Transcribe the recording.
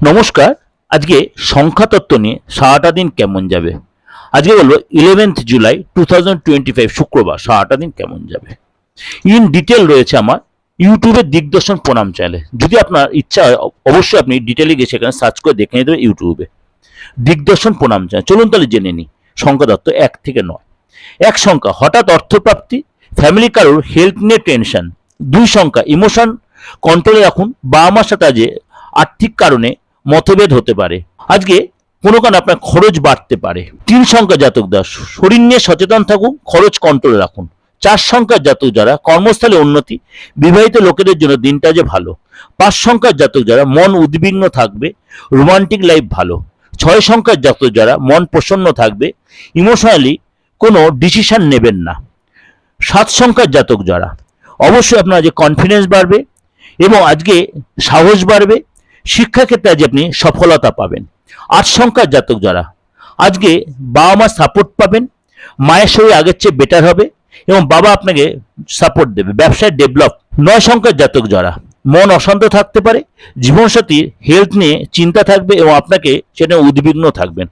নমস্কার। আজকে সংখ্যা তত্ত্ব নিয়ে সারাটা দিন কেমন যাবে। আজকে বলবো 11th জুলাই 2025 শুক্রবার সারাটা দিন কেমন যাবে। ইন ডিটেল রয়েছে আমার ইউটিউবের দিগদর্শন প্রণাম চ্যানেলে। যদি আপনার ইচ্ছা হয় অবশ্যই আপনি ডিটেলে গিয়ে সেখানে সার্চ করে দেখে নিতে ইউটিউবে দিগদর্শন প্রণাম চ্যানেল। চলুন তাহলে জেনে নিই সংখ্যা তত্ত্ব 1 থেকে 9। এক সংখ্যা হঠাৎ অর্থপ্রাপ্তি, ফ্যামিলি কারোর হেলথ নিয়ে টেনশন। 2 সংখ্যা ইমোশন কন্ট্রোলে রাখুন, বাবা মার সাথে আজ আর্থিক কারণে মতভেদ হতে পারে। আজকে কোনো কারণে আপনার খরচ বাড়তে পারে। 3 সংখ্যা জাতক যারা শরীর নিয়ে সচেতন থাকুন, খরচ কন্ট্রোলে রাখুন। 4 সংখ্যার জাতক যারা কর্মস্থলে উন্নতি, বিবাহিত লোকেদের জন্য দিনটা যে ভালো। 5 সংখ্যার জাতক যারা মন উদ্বিগ্ন থাকবে, রোমান্টিক লাইফ ভালো। 6 সংখ্যার জাতক যারা মন প্রসন্ন থাকবে, ইমোশনালি কোনো ডিসিশন নেবেন না। 7 সংখ্যার জাতক যারা অবশ্যই আপনার যে কনফিডেন্স বাড়বে এবং আজকে সাহস বাড়বে, শিক্ষাক্ষেত্রে আজ আপনি সফলতা পাবেন। 8 সংখ্যার জাতক যারা আজকে বাবা মার সাপোর্ট পাবেন, মায়ের শরীর আগের চেয়ে বেটার হবে এবং বাবা আপনাকে সাপোর্ট দেবে, ব্যবসায় ডেভেলপ। 9 সংখ্যার জাতক যারা মন অশান্ত থাকতে পারে, জীবনসাথীর হেলথ নিয়ে চিন্তা থাকবে এবং আপনাকে সেটা উদ্বিগ্ন থাকবেন।